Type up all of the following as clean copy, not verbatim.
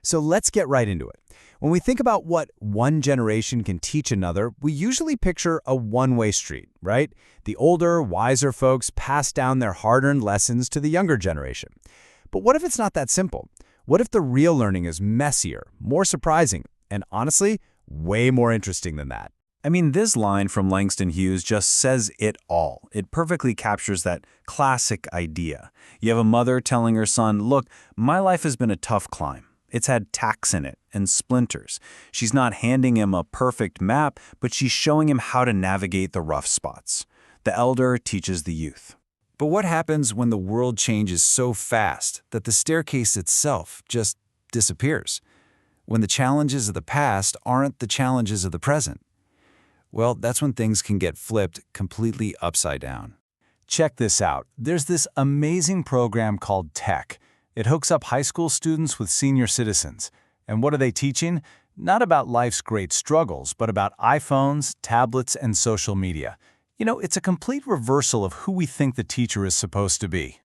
So let's get right into it. When we think about what one generation can teach another, we usually picture a one-way street, right? The older, wiser folks pass down their hard-earned lessons to the younger generation. But what if it's not that simple? What if the real learning is messier, more surprising, and honestly, way more interesting than that? I mean, this line from Langston Hughes just says it all. It perfectly captures that classic idea. You have a mother telling her son, look, my life has been a tough climb. It's had tacks in it and splinters. She's not handing him a perfect map, but she's showing him how to navigate the rough spots. The elder teaches the youth. But what happens when the world changes so fast that the staircase itself just disappears? When the challenges of the past aren't the challenges of the present? Well, that's when things can get flipped completely upside down. Check this out. There's this amazing program called Tech. It hooks up high school students with senior citizens. And what are they teaching? Not about life's great struggles, but about iPhones, tablets, and social media. You know, it's a complete reversal of who we think the teacher is supposed to be.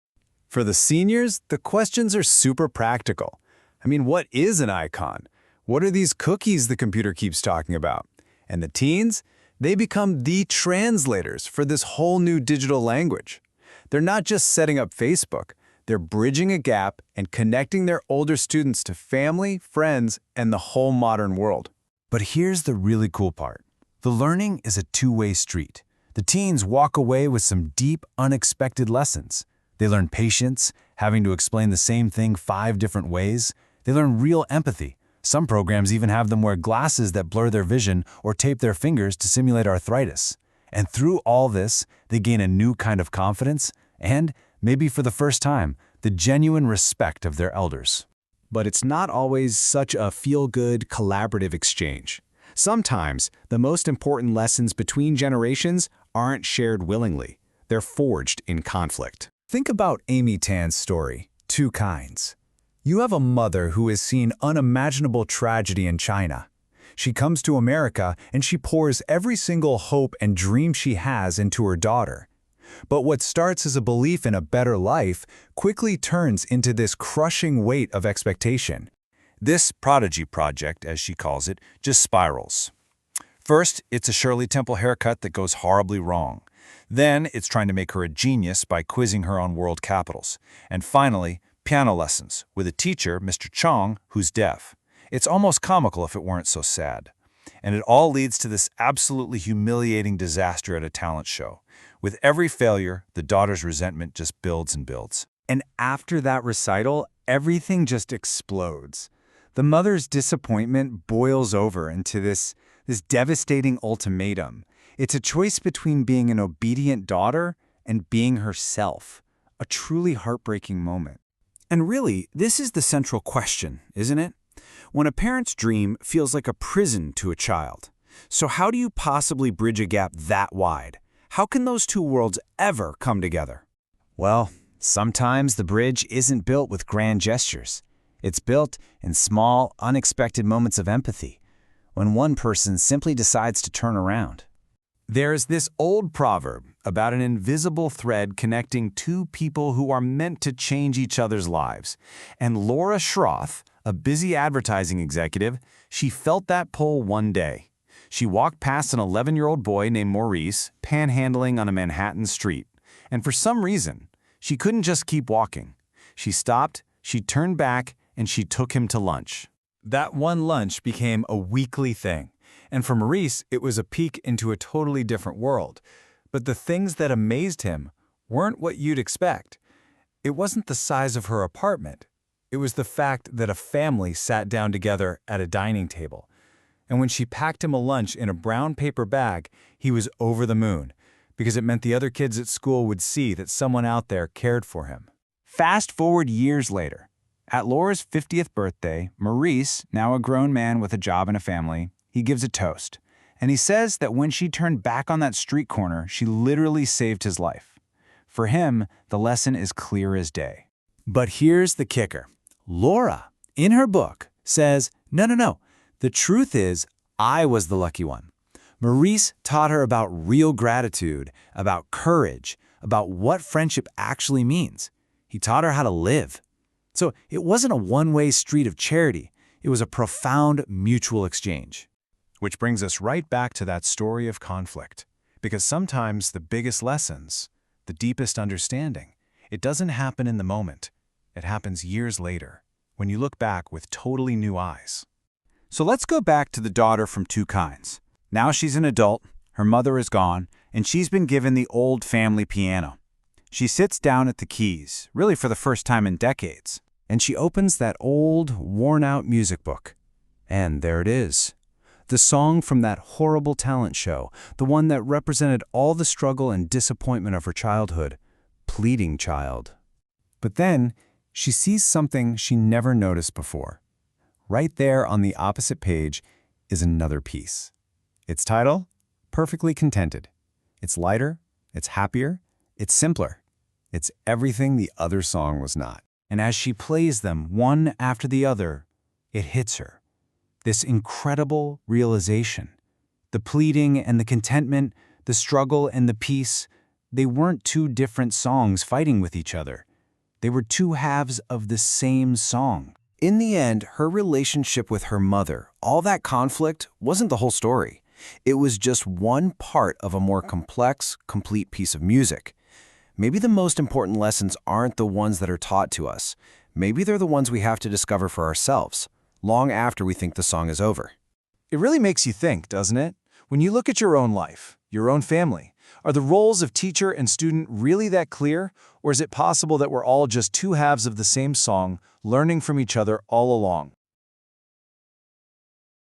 For the seniors, the questions are super practical. I mean, what is an icon? What are these cookies the computer keeps talking about? And the teens? They become the translators for this whole new digital language. They're not just setting up Facebook. They're bridging a gap and connecting their older students to family, friends, and the whole modern world. But here's the really cool part. The learning is a two-way street. The teens walk away with some deep, unexpected lessons. They learn patience, having to explain the same thing 5 different ways. They learn real empathy. Some programs even have them wear glasses that blur their vision or tape their fingers to simulate arthritis. And through all this, they gain a new kind of confidence and, maybe for the first time, the genuine respect of their elders. But it's not always such a feel-good, collaborative exchange. Sometimes, the most important lessons between generations aren't shared willingly. They're forged in conflict. Think about Amy Tan's story, Two Kinds. You have a mother who has seen unimaginable tragedy in China. She comes to America and she pours every single hope and dream she has into her daughter. But what starts as a belief in a better life quickly turns into this crushing weight of expectation. This prodigy project, as she calls it, just spirals. First, it's a Shirley Temple haircut that goes horribly wrong. Then, it's trying to make her a genius by quizzing her on world capitals. And finally, piano lessons with a teacher, Mr. Chong, who's deaf. It's almost comical if it weren't so sad. And it all leads to this absolutely humiliating disaster at a talent show. With every failure, the daughter's resentment just builds and builds. And after that recital, everything just explodes. The mother's disappointment boils over into this devastating ultimatum. It's a choice between being an obedient daughter and being herself. A truly heartbreaking moment. And really, this is the central question, isn't it? When a parent's dream feels like a prison to a child. So how do you possibly bridge a gap that wide? How can those two worlds ever come together? Well, sometimes the bridge isn't built with grand gestures. It's built in small, unexpected moments of empathy, when one person simply decides to turn around. There's this old proverb about an invisible thread connecting two people who are meant to change each other's lives. And Laura Schroth, a busy advertising executive, she felt that pull one day. She walked past an 11-year-old boy named Maurice, panhandling on a Manhattan street. And for some reason, she couldn't just keep walking. She stopped, she turned back, and she took him to lunch. That one lunch became a weekly thing. And for Maurice, it was a peek into a totally different world. But the things that amazed him weren't what you'd expect. It wasn't the size of her apartment. It was the fact that a family sat down together at a dining table. And when she packed him a lunch in a brown paper bag, he was over the moon, because it meant the other kids at school would see that someone out there cared for him. Fast forward years later. At Laura's 50th birthday, Maurice, now a grown man with a job and a family, he gives a toast. And he says that when she turned back on that street corner, she literally saved his life. For him, the lesson is clear as day. But here's the kicker. Laura, in her book, says, no. The truth is, I was the lucky one. Maurice taught her about real gratitude, about courage, about what friendship actually means. He taught her how to live. So it wasn't a one-way street of charity. It was a profound mutual exchange. Which brings us right back to that story of conflict. Because sometimes the biggest lessons, the deepest understanding, it doesn't happen in the moment. It happens years later, when you look back with totally new eyes. So let's go back to the daughter from Two Kinds. Now she's an adult, her mother is gone, and she's been given the old family piano. She sits down at the keys, really for the first time in decades, and she opens that old, worn-out music book. And there it is. The song from that horrible talent show, the one that represented all the struggle and disappointment of her childhood, Pleading Child. But then, she sees something she never noticed before. Right there on the opposite page is another piece. Its title? Perfectly Contented. It's lighter, it's happier, it's simpler. It's everything the other song was not. And as she plays them one after the other, it hits her. This incredible realization. The pleading and the contentment, the struggle and the peace, they weren't two different songs fighting with each other. They were two halves of the same song. In the end, her relationship with her mother, all that conflict, wasn't the whole story. It was just one part of a more complex, complete piece of music. Maybe the most important lessons aren't the ones that are taught to us. Maybe they're the ones we have to discover for ourselves, long after we think the song is over. It really makes you think, doesn't it? When you look at your own life, your own family, are the roles of teacher and student really that clear? Or is it possible that we're all just two halves of the same song, learning from each other all along?